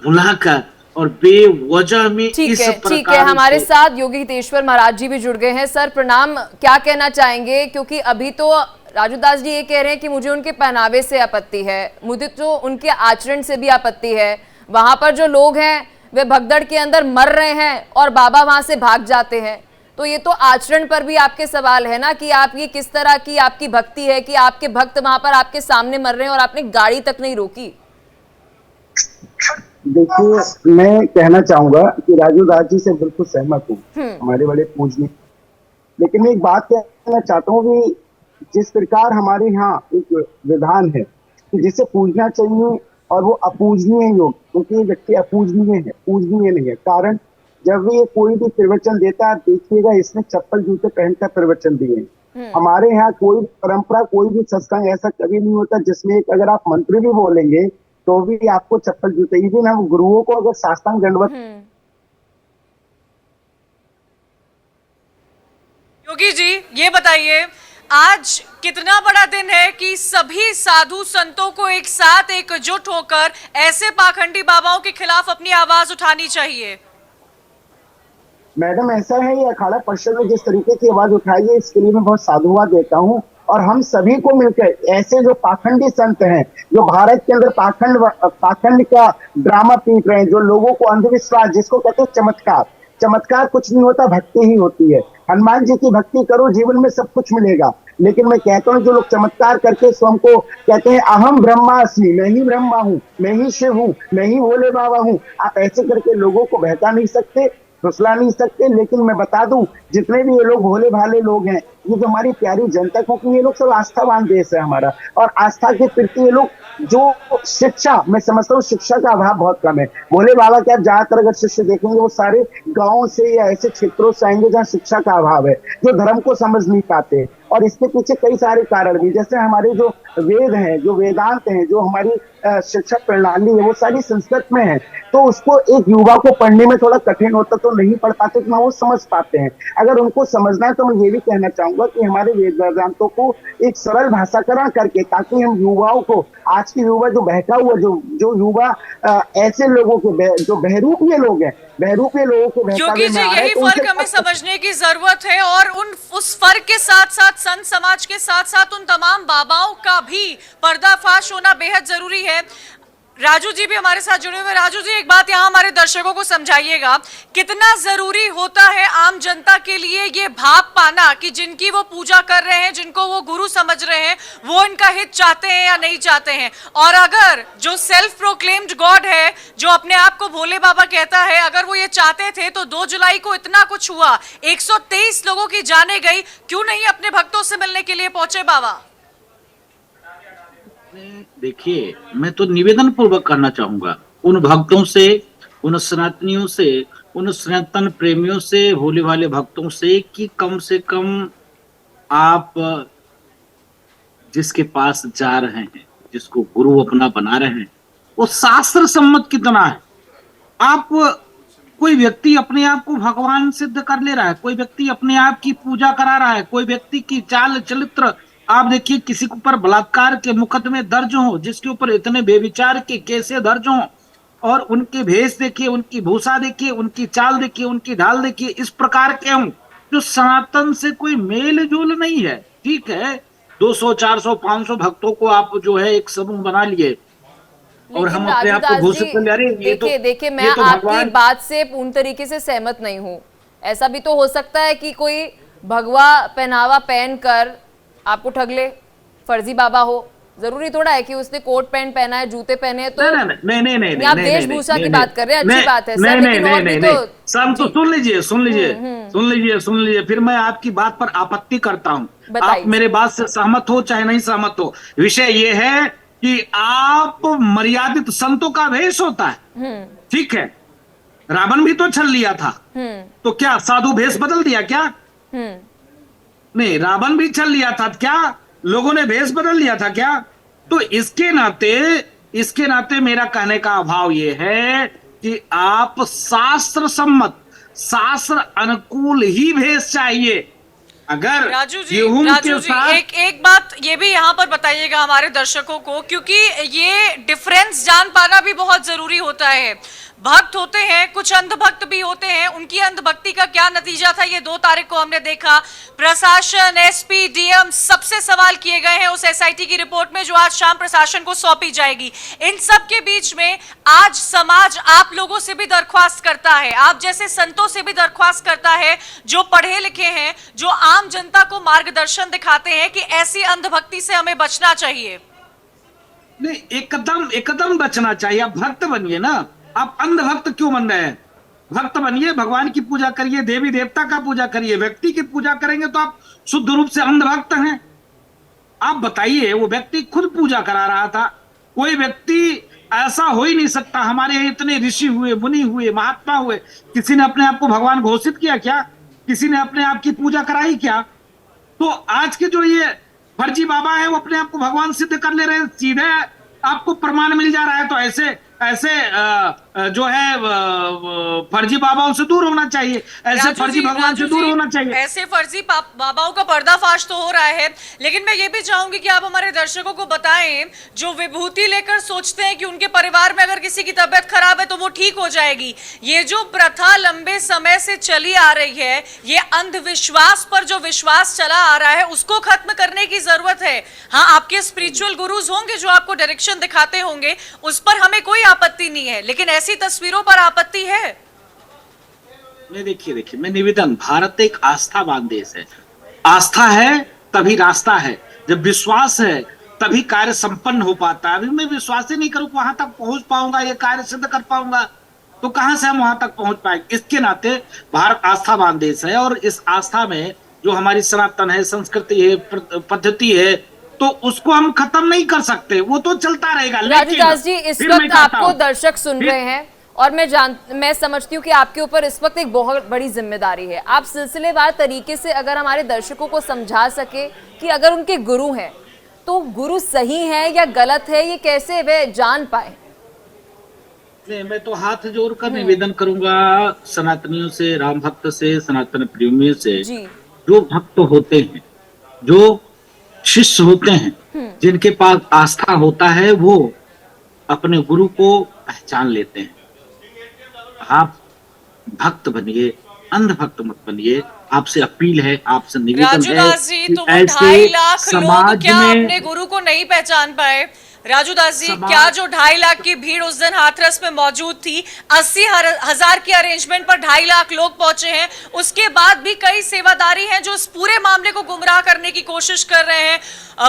भुलाकर और बेवजह में ठीक है, हमारे साथ योगी हितेश्वर महाराज जी भी जुड़ गए हैं। सर प्रणाम, क्या कहना चाहेंगे? क्योंकि अभी तो राजू दास जी ये कह रहे हैं कि मुझे उनके पहनावे से आपत्ति है, मुझे तो उनके आचरण से भी आपत्ति है। वहां पर जो लोग हैं वे भगदड़ के अंदर मर रहे हैं और बाबा वहां से भाग जाते हैं। तो ये तो आचरण पर भी आपके सवाल है ना, कि आप ये किस तरह की आपकी भक्ति है कि आपके भक्त वहां पर आपके सामने मर रहे हैं और आपने गाड़ी तक नहीं रोकी। देखिए, मैं कहना चाहूंगा कि राजू दास जी से बिल्कुल सहमत हूँ, हमारे बड़े पूजनीय। लेकिन मैं एक बात कहना चाहता हूँ कि जिस प्रकार हमारे यहाँ एक विधान है कि जिसे पूजना चाहिए और वो अपूजनीय योग, क्योंकि ये व्यक्ति अपूजनीय है, पूजनीय नहीं है। कारण जब भी ये कोई भी प्रवचन देता है, देखिएगा इसने चप्पल जूते पहनकर प्रवचन दिए हैं। हमारे यहाँ कोई परंपरा, कोई भी सत्संग ऐसा कभी नहीं होता जिसमें एक अगर आप मंत्र भी बोलेंगे तो भी आपको चप्पल जूते, इवन हम गुरुओं को अगर साष्टांग दंडवत। योगी जी, ये बताइए, आज कितना बड़ा दिन है कि सभी साधु संतों को एक साथ एकजुट होकर ऐसे पाखंडी बाबाओं के खिलाफ अपनी आवाज उठानी चाहिए। मैडम, ऐसा है, ये अखाड़ा परिषद ने जिस तरीके की आवाज उठाई है इसके लिए मैं बहुत साधुवाद देता हूँ। और हम सभी को मिलकर ऐसे जो पाखंडी संत हैं, जो भारत के अंदर पाखंड का ड्रामा पीट रहे हैं, जो लोगों को अंधविश्वास, जिसको कहते हैं चमत्कार, चमत्कार कुछ नहीं होता, भक्ति ही होती है। हनुमान जी की भक्ति करो, जीवन में सब कुछ मिलेगा। लेकिन मैं कहता हूँ जो लोग चमत्कार करके स्वयं को कहते हैं अहम ब्रह्मास्मि, मैं ही ब्रह्मा हूँ, मैं ही शिव हूँ, मैं ही भोले बाबा हूँ, आप ऐसे करके लोगों को बहका नहीं सकते, फुसला नहीं सकते। लेकिन मैं बता दूं, जितने भी ये लोग भोले भाले लोग हैं, ये जो हमारी प्यारी जनता, क्योंकि ये लोग सब आस्थावान देश है हमारा, और आस्था के प्रति ये लोग जो शिक्षा, मैं समझता हूँ शिक्षा का अभाव बहुत कम है। भोले बाबा के आप ज्यादातर अगर शिष्य देखेंगे वो सारे गांव से या ऐसे क्षेत्रों से आएंगे जहाँ शिक्षा का अभाव है, जो धर्म को समझ नहीं पाते। और इसके पीछे कई सारे कारण भी, जैसे हमारे जो वेद हैं, जो वेदांत हैं, जो हमारी शिक्षा प्रणाली है, वो सारी संस्कृत में है। तो उसको एक युवा को पढ़ने में थोड़ा कठिन होता, तो नहीं पढ़ पाते, तो वो समझ पाते हैं। अगर उनको समझना है तो मैं ये भी कहना चाहूंगा कि हमारे वेद वेदांतों को एक सरल भाषाकरण करके, ताकि हम युवाओं को, आज के युवा जो बहका हुआ, जो युवा ऐसे लोगों के जो बहरूपीय लोग हैं, बहरूपीय लोगों को योगी जी, यही फर्क हमें समझने की जरूरत है। और उस फर्क के साथ साथ संत समाज के साथ साथ उन तमाम बाबाओं का भी पर्दाफाश होना बेहद जरूरी है। राजू जी भी हमारे साथ जुड़े हुए। राजू जी, एक बात यहाँ हमारे दर्शकों को समझाइएगा, कितना जरूरी होता है आम जनता के लिए ये भाप पाना कि जिनकी वो पूजा कर रहे हैं, जिनको वो गुरु समझ रहे हैं, वो इनका हित चाहते हैं या नहीं चाहते हैं। और अगर जो सेल्फ प्रोक्लेम्ड गॉड है, जो अपने आप को भोले बाबा कहता है, अगर वो ये चाहते थे तो 2 जुलाई को इतना कुछ हुआ, 123 लोगों की जाने गई, क्यों नहीं अपने भक्तों से मिलने के लिए पहुंचे बाबा? देखिए, मैं तो निवेदन पूर्वक करना चाहूंगा उन भक्तों से, उन सनातनियों से, उन सनातन प्रेमियों से, भोले वाले भक्तों से कि कम से कम आप जिसके पास जा रहे हैं, जिसको गुरु अपना बना रहे हैं, वो शास्त्र सम्मत कितना है। आप, कोई व्यक्ति अपने आप को भगवान सिद्ध कर ले रहा है, कोई व्यक्ति अपने आप की पूजा करा रहा है, कोई व्यक्ति की चाल चरित्र, आप देखिए किसी के ऊपर बलात्कार के मुकदमे दर्ज हो, जिसके ऊपर इतने बेविचार के केसें दर्ज हो, और उनके भेष देखिए, उनकी भूषा देखिए, उनकी चाल देखिए, उनकी ढाल देखिए, इस प्रकार के हों जो सनातन से कोई मेल जोल नहीं है। ठीक है, 200, 400, 500 भक्तों को आप जो है एक समूह बना लिए और हम अपने आप को घोषित कर ले रहे हैं। देखिए, मैं आपकी बात से पूर्ण तरीके से सहमत नहीं हूँ। ऐसा भी तो हो सकता है कि कोई भगवा पहनावा पहनकर आपको ठग ले, फर्जी बाबा हो। जरूरी थोड़ा है कि उसने कोट पैंट पहना है, जूते पहने हैं, तो नहीं, आप वेशभूषा की बात कर रहे हैं, अच्छी बात है। तो सुन लीजिए, फिर मैं आपकी बात पर आपत्ति करता हूँ। आप मेरे बात से सहमत हो चाहे नहीं सहमत हो, विषय ये है कि आप मर्यादित संतों का वेश होता है, ठीक है। रावण भी तो छल लिया था, तो क्या साधु भेष बदल दिया क्या? नहीं, रावण भी छल लिया था, क्या लोगों ने भेष बदल लिया था क्या? तो इसके नाते मेरा कहने का अभाव यह है कि आप शास्त्र सम्मत, शास्त्र अनुकूल ही भेष चाहिए। अगर राजू जी, एक बात ये भी यहाँ पर बताइएगा हमारे दर्शकों को, क्योंकि ये डिफरेंस जान पाना भी बहुत जरूरी होता है। भक्त होते हैं, कुछ अंधभक्त भी होते हैं, उनकी अंधभक्ति का क्या नतीजा था ये 2 तारीख को हमने देखा। प्रशासन, एसपी, डीएम सबसे सवाल किए गए हैं उस एसआईटी की रिपोर्ट में जो आज शाम प्रशासन को सौंपी जाएगी। इन सब के बीच में आज समाज आप लोगों से भी दरख्वास्त करता है, आप जैसे संतों से भी दरख्वास्त करता है, जो पढ़े लिखे हैं, जो आम जनता को मार्गदर्शन दिखाते हैं कि ऐसी अंधभक्ति से हमें बचना चाहिए। नहीं, एकदम बचना चाहिए। आप भक्त बनिए ना, आप अंधभक्त क्यों बन रहे हैं? भक्त बनिए, भगवान की पूजा करिए, देवी देवता का पूजा करिए। व्यक्ति की पूजा करेंगे तो आप शुद्ध रूप से अंधभक्त हैं। आप बताइए, वो व्यक्ति खुद पूजा करा रहा था। कोई व्यक्ति ऐसा हो ही नहीं सकता। हमारे यहाँ इतने ऋषि हुए, मुनि हुए, महात्मा हुए, किसी ने अपने आप को भगवान घोषित किया क्या? किसी ने अपने आप की पूजा कराई क्या? तो आज के जो ये फर्जी बाबा है वो अपने आप को भगवान सिद्ध कर ले रहे हैं। सीधे आपको प्रमाण मिल जा रहा है। तो ऐसे ऐसे जो है फर्जी बाबाओं से दूर होना चाहिए, ऐसे फर्जी भगवान से दूर होना चाहिए। ऐसे फर्जी बाबाओं का पर्दाफाश तो हो रहा है, लेकिन मैं ये भी चाहूंगी कि आप हमारे दर्शकों को बताएं, जो विभूति लेकर सोचते हैं कि उनके परिवार में अगर किसी की तबीयत खराब है तो वो ठीक हो जाएगी। ये जो प्रथा लंबे समय से चली आ रही है, ये अंधविश्वास पर जो विश्वास चला आ रहा है, उसको खत्म करने की जरूरत है। हाँ, आपके स्पिरिचुअल गुरुज होंगे जो आपको डायरेक्शन दिखाते होंगे, उस पर हमें कोई आपत्ति नहीं है, लेकिन ऐसी तस्वीरों पर आपत्ति है। देखिए, मैं निवेदन, भारत एक आस्थावान देश है। आस्था है तभी रास्ता है। जब विश्वास है तभी कार्य संपन्न हो पाता है। अभी मैं विश्वास ही नहीं करूं वहां तक पहुंच पाऊंगा, ये कार्य सिद्ध कर पाऊंगा, तो कहां से हम वहां तक पहुंच पाएंगे? इसके नाते भारत आस्थावान देश है, और इस आस्था में जो हमारी सनातन है, संस्कृति है, पद्धति है, तो उसको हम खत्म नहीं कर सकते। वो तो चलता रहेगा। राजू दास जी, इस वक्त आपको दर्शक सुन रहे हैं और मैं समझती हूँ कि आपके ऊपर इस वक्त एक बहुत बड़ी जिम्मेदारी है। आप सिलसिलेवार तरीके से अगर हमारे दर्शकों को समझा सके कि अगर उनके गुरु हैं तो गुरु सही है या गलत है, ये कैसे वे जान पाए? मैं तो हाथ जोड़कर निवेदन करूंगा सनातनियों से, राम भक्त से, सनातन प्रेमियों से, जो भक्त होते हैं, जो शिष्य होते हैं, जिनके पास आस्था होता है, वो अपने गुरु को पहचान लेते हैं। आप भक्त बनिए, अंधभक्त मत बनिए। आपसे अपील है, आपसे निवेदन है। राजू दास जी, तो वो 2.5 लाख लोग क्या अपने गुरु को नहीं पहचान पाए? राजू दास जी, क्या जो 2.5 लाख की भीड़ उस दिन हाथरस में मौजूद थी, 80,000 की अरेंजमेंट पर 2.5 लाख लोग पहुंचे हैं, उसके बाद भी कई सेवादारी हैं जो इस पूरे मामले को गुमराह करने की कोशिश कर रहे हैं।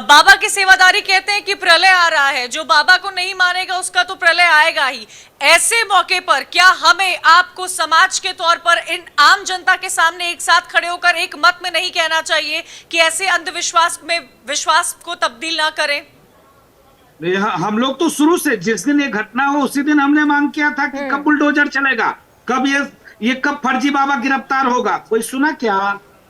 बाबा की सेवादारी कहते हैं कि प्रलय आ रहा है, जो बाबा को नहीं मानेगा उसका तो प्रलय आएगा ही। ऐसे मौके पर क्या हमें आपको समाज के तौर पर इन आम जनता के सामने एक साथ खड़े होकर एक मत में नहीं कहना चाहिए कि ऐसे अंधविश्वास में विश्वास को तब्दील ना करें? हम लोग तो शुरू से, जिस दिन ये घटना हो उसी दिन हमने मांग किया था कि कब बुलडोजर चलेगा, कब ये कब फर्जी बाबा गिरफ्तार होगा। कोई सुना क्या?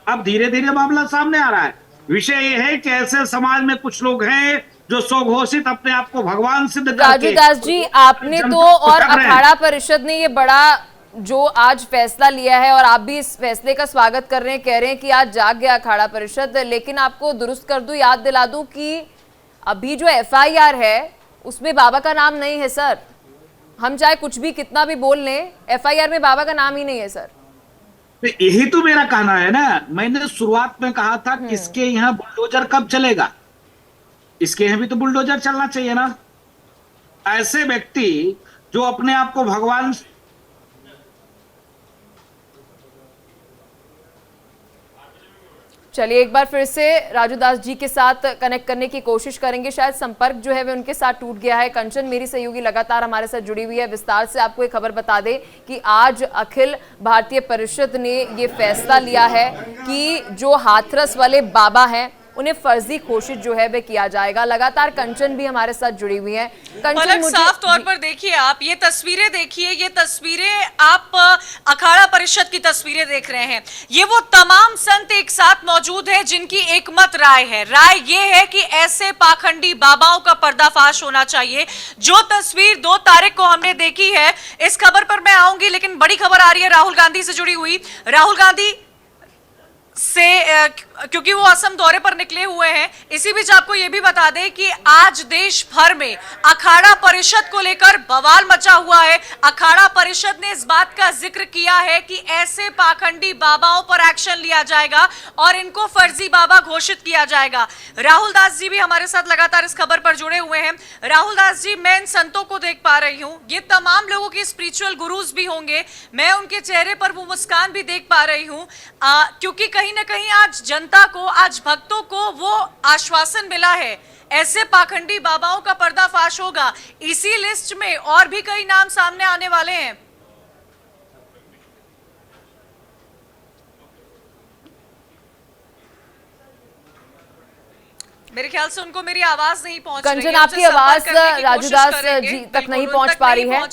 अब धीरे धीरे मामला सामने आ रहा है। विषय ये है कि ऐसे समाज में कुछ लोग हैं जो स्वघोषित अपने आप को भगवान सिद्ध करके। राजू दास जी, आपने तो और अखाड़ा परिषद ने ये बड़ा जो आज फैसला लिया है, और आप भी इस फैसले का स्वागत कर रहे हैं, कह रहे हैं कि आज जाग गया अखाड़ा परिषद, लेकिन आपको दुरुस्त कर दूं, याद दिला दूं कि अभी जो FIR है उसमें बाबा का नाम नहीं है सर। हम चाहे कुछ भी कितना भी बोल लें, FIR में बाबा का नाम ही नहीं है सर। यही तो मेरा कहना है ना। मैंने शुरुआत में कहा था किसके यहाँ बुलडोजर कब चलेगा, इसके यहाँ भी तो बुलडोजर चलना चाहिए ना। ऐसे व्यक्ति जो अपने आप को भगवान, चलिए एक बार फिर से राजू दास जी के साथ कनेक्ट करने की कोशिश करेंगे। शायद संपर्क जो है वो उनके साथ टूट गया है। कंचन मेरी सहयोगी लगातार हमारे साथ जुड़ी हुई है। विस्तार से आपको एक खबर बता दें कि आज अखिल भारतीय परिषद ने ये फैसला लिया है कि जो हाथरस वाले बाबा हैं उन्हें फर्जी घोषित जो है वह किया जाएगा। लगातार कंचन भी हमारे साथ जुड़ी हुई है। कंचन, साफ तौर पर देखिए, आप ये तस्वीरें देखिए, ये तस्वीरें आप अखाड़ा परिषद की तस्वीरें देख रहे हैं। ये वो तमाम संत एक साथ मौजूद है जिनकी एकमत राय है। राय ये है कि ऐसे पाखंडी बाबाओं का पर्दाफाश होना चाहिए। जो तस्वीर 2 तारीख को हमने देखी है, इस खबर पर मैं आऊंगी, लेकिन बड़ी खबर आ रही है राहुल गांधी से जुड़ी हुई। राहुल गांधी से क्योंकि वो असम दौरे पर निकले हुए हैं, इसी बीच आपको ये भी बता दें कि आज देश भर में अखाड़ा परिषद को लेकर बवाल मचा हुआ है। अखाड़ा परिषद ने इस बात का जिक्र किया है कि ऐसे पाखंडी बाबाओं पर एक्शन लिया जाएगा और इनको फर्जी बाबा घोषित किया जाएगा। राहुल दास जी भी हमारे साथ लगातार इस खबर पर जुड़े हुए हैं। राहुल दास जी, मैं इन संतों को देख पा रही हूँ, ये तमाम लोगों के स्पिरिचुअल गुरुज भी होंगे, मैं उनके चेहरे पर वो मुस्कान भी देख पा रही हूँ, क्योंकि कहीं ना कहीं आज जनता को, आज भक्तों को वो आश्वासन मिला है, ऐसे पाखंडी बाबाओं का पर्दाफाश होगा। इसी लिस्ट में और भी कई नाम सामने आने वाले हैं। मेरे ख्याल से उनको मेरी आवाज नहीं पहुंच रही है। कंचन, आपकी आवाज राजूदास जी तक नहीं पहुंच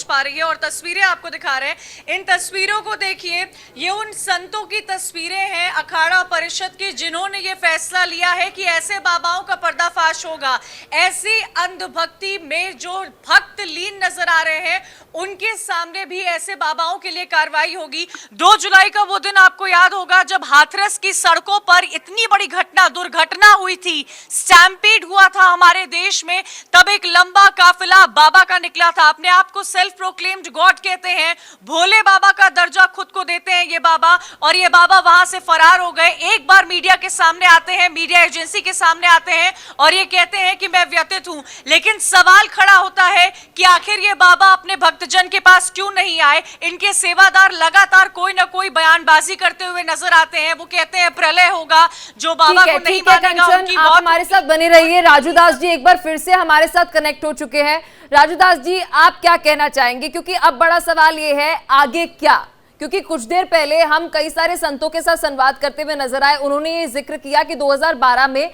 पा रही है और तस्वीरें आपको दिखा रहे हैं। इन तस्वीरों को देखिए, ये उन संतों की तस्वीरें हैं अखाड़ा परिषद की, जिन्होंने ये फैसला लिया है कि ऐसे बाबाओं का पर्दाफाश होगा। ऐसी अंधभक्ति में जो भक्त लीन नजर आ रहे हैं, उनके सामने भी ऐसे बाबाओं के लिए कार्रवाई होगी। 2 जुलाई का वो दिन आपको याद होगा जब हाथरस की सड़कों पर इतनी बड़ी दुर्घटना हुई थी, स्टैम्पीड हुआ था हमारे देश में। तब एक लंबा काफिला बाबा का निकला था। अपने आप को सेल्फ प्रोक्लेम्ड गॉड कहते हैं, भोले बाबा का दर्जा खुद को देते हैं ये बाबा, और ये बाबा वहां से फरार हो गए। एक बार मीडिया के सामने आते हैं, मीडिया एजेंसी के सामने आते हैं और ये कहते हैं कि मैं व्यथित हूं। लेकिन सवाल खड़ा होता है कि आखिर ये बाबा अपने भक्तजन के पास क्यों नहीं आए? इनके सेवादार लगातार कोई ना कोई बयानबाजी करते हुए नजर आते हैं। वो कहते हैं प्रलय होगा, जो बाबा को नहीं मानेगा उनकी मौत। हमारे साथ बने रहिए। राजूदास जी एक बार फिर से हमारे साथ कनेक्ट हो चुके हैं। राजूदास जी, आप क्या कहना चाहेंगे? क्योंकि अब बड़ा सवाल ये है, आगे क्या? क्योंकि कुछ देर पहले हम कई सारे संतों के साथ संवाद करते हुए नजर आए। उन्होंने ये जिक्र किया कि 2012 में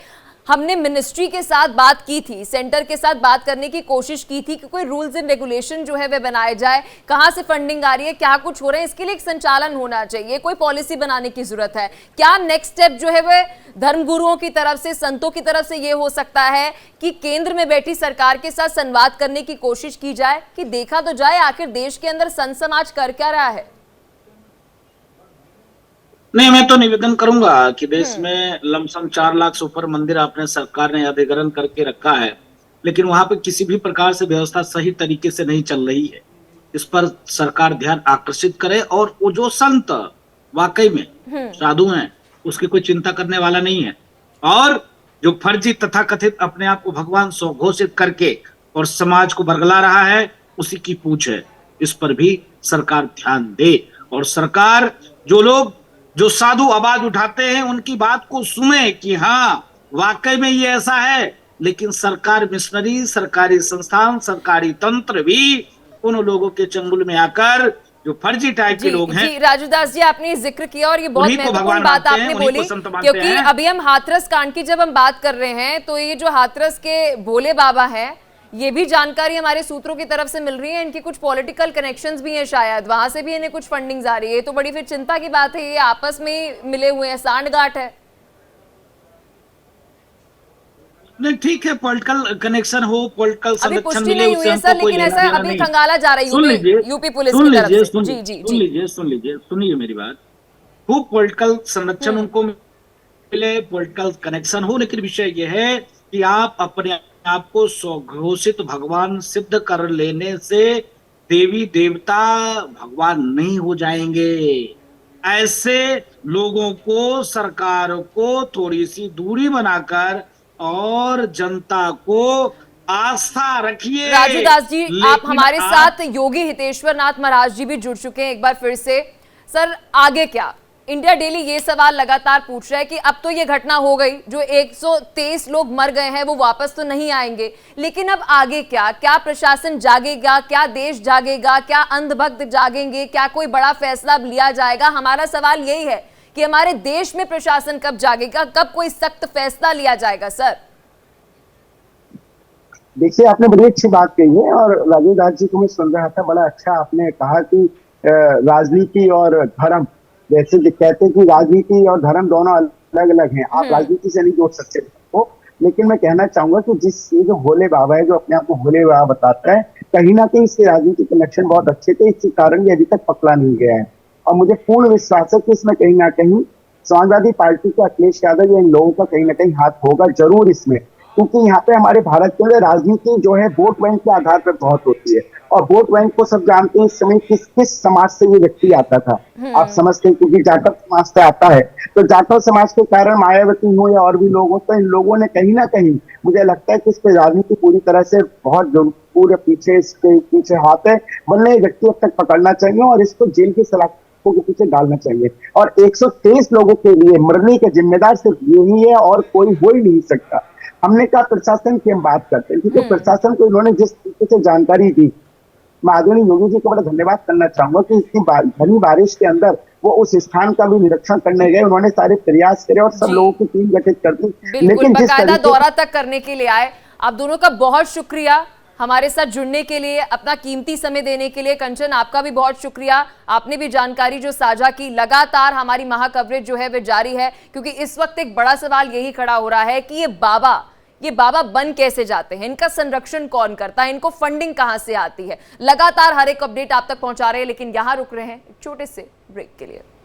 हमने मिनिस्ट्री के साथ बात की थी, सेंटर के साथ बात करने की कोशिश की थी कि कोई रूल्स एंड रेगुलेशन जो है वह बनाए जाए, कहां से फंडिंग आ रही है, क्या कुछ हो रहा है, इसके लिए एक संचालन होना चाहिए, कोई पॉलिसी बनाने की जरूरत है। क्या नेक्स्ट स्टेप जो है वह धर्मगुरुओं की तरफ से, संतों की तरफ से ये हो सकता है कि केंद्र में बैठी सरकार के साथ संवाद करने की कोशिश की जाए कि देखा तो जाए आखिर देश के अंदर संत समाज कर क्या रहा है? नहीं, मैं तो निवेदन करूंगा कि देश में लमसम 4 लाख से ऊपर मंदिर आपने सरकार ने अधिग्रहण करके रखा है, लेकिन वहां पे किसी भी प्रकार से व्यवस्था सही तरीके से नहीं चल रही है। इस पर सरकार ध्यान आकर्षित करे और वो जो संत वाकई में साधु हैं उसकी कोई चिंता करने वाला नहीं है, और जो फर्जी तथाकथित अपने आप को भगवान घोषित करके और समाज को बरगला रहा है, उसी की पूछ है। इस पर भी सरकार ध्यान दे और सरकार जो साधु आवाज उठाते हैं उनकी बात को सुने कि हाँ वाकई में ये ऐसा है। लेकिन सरकार मिशनरी, सरकारी संस्थान, सरकारी तंत्र भी उन लोगों के चंगुल में आकर जो फर्जी टाइप के लोग हैं। जी राजूदास जी, आपने जिक्र किया और ये बहुत महत्वपूर्ण बात आपने बोली, क्योंकि अभी हम हाथरस कांड की जब हम बात कर रहे हैं तो ये जो हाथरस के भोले बाबा हैं, ये भी जानकारी हमारे सूत्रों की तरफ से मिल रही है, इनकी कुछ पॉलिटिकल कनेक्शंस भी हैं, शायद वहां से भी इन्हें कुछ फंडिंग आ रही है। तो बड़ी फिर चिंता की बात है, ये आपस में मिले हुए हैं, सांठगांठ है। नहीं ठीक है, पॉलिटिकल कनेक्शन हो, पॉलिटिकल संरक्षण मिले, हुई है सर, लेकिन ऐसा अभी खंगाला जा रहा है यूपी पुलिस की तरफ से। सुनिए मेरी बात। वो पॉलिटिकल संरक्षण उनको मिले, पॉलिटिकल कनेक्शन हो, लेकिन विषय ये है कि आप अपने आपको स्वघोषित भगवान सिद्ध कर लेने से देवी देवता भगवान नहीं हो जाएंगे। ऐसे लोगों को, सरकार को थोड़ी सी दूरी बनाकर और जनता को आस्था रखिए। राजूदास जी, आप हमारे साथ योगी हितेश्वर नाथ महाराज जी भी जुड़ चुके हैं एक बार फिर से। सर, आगे क्या? इंडिया डेली ये सवाल लगातार पूछ रहा है कि अब तो ये घटना हो गई, जो 123 लोग मर गए हैं वो वापस तो नहीं आएंगे, लेकिन अब आगे क्या? क्या प्रशासन जागेगा? क्या देश जागेगा? क्या अंधभक्त जागेंगे? क्या कोई बड़ा फैसला लिया जाएगा? हमारा सवाल यही है कि हमारे देश में प्रशासन कब जागेगा, कब कोई सख्त फैसला लिया जाएगा? सर देखिए, आपने बड़ी अच्छी बात कही है और राजूदास जी को मैं सुन रहा था, बड़ा अच्छा आपने कहा कि राजनीति और धर्म, जैसे कहते हैं कि राजनीति और धर्म दोनों अलग अलग हैं, आप राजनीति से नहीं जोड़ सकते हो। लेकिन मैं कहना चाहूंगा कि ये जो भोले बाबा है, जो अपने आप को भोले बाबा बताता है, कहीं ना कहीं इसके राजनीतिक कनेक्शन बहुत अच्छे थे, इसी कारण ये अभी तक पकड़ा नहीं गया है। और मुझे पूर्ण विश्वास है कि इसमें कहीं ना कहीं समाजवादी पार्टी के अखिलेश यादव या इन लोगों का कहीं ना कहीं हाथ होगा जरूर इसमें, क्योंकि यहाँ पे हमारे भारत के अंदर राजनीति जो है वोट बैंक के आधार पर बहुत होती है, और वोट बैंक को सब जानते हैं इस समय किस समाज से ये व्यक्ति आता था। आप समझते हैं, क्योंकि जाटव समाज से आता है, तो जाटव समाज के कारण मायावती हो या और भी लोग हो, तो इन लोगों ने कहीं ना कहीं, मुझे लगता है कि इस पे राजनीति पूरी तरह से बहुत पूरे पीछे इसके पीछे हाथ है। बनने व्यक्ति अब तक पकड़ना चाहिए और इसको जेल की सलाख ट्रकों के पीछे डालना चाहिए। और 123 लोगों के लिए मरने के जिम्मेदार सिर्फ यही है और कोई हो ही नहीं सकता। हमने कहा प्रशासन की हम बात करते हैं, क्योंकि प्रशासन को इन्होंने जिस तरीके से जानकारी दी, मैं आदरणीय योगी जी को बड़ा धन्यवाद करना चाहूंगा कि इतनी घनी बारिश के अंदर वो उस स्थान का भी निरीक्षण करने गए, उन्होंने सारे प्रयास करे और सब जी। लोगों की टीम गठित कर दी। बिल्कुल, बकायदा दौरा तक करने के लिए आए। आप दोनों का बहुत शुक्रिया हमारे साथ जुड़ने के लिए, अपना कीमती समय देने के लिए। कंचन, आपका भी बहुत शुक्रिया, आपने भी जानकारी जो साझा की। लगातार हमारी महा कवरेज जो है वो जारी है, क्योंकि इस वक्त एक बड़ा सवाल यही खड़ा हो रहा है कि ये बाबा बन कैसे जाते हैं, इनका संरक्षण कौन करता है, इनको फंडिंग कहां से आती है। लगातार हर एक अपडेट आप तक पहुंचा रहे हैं, लेकिन यहां रुक रहे हैं एक छोटे से ब्रेक के लिए।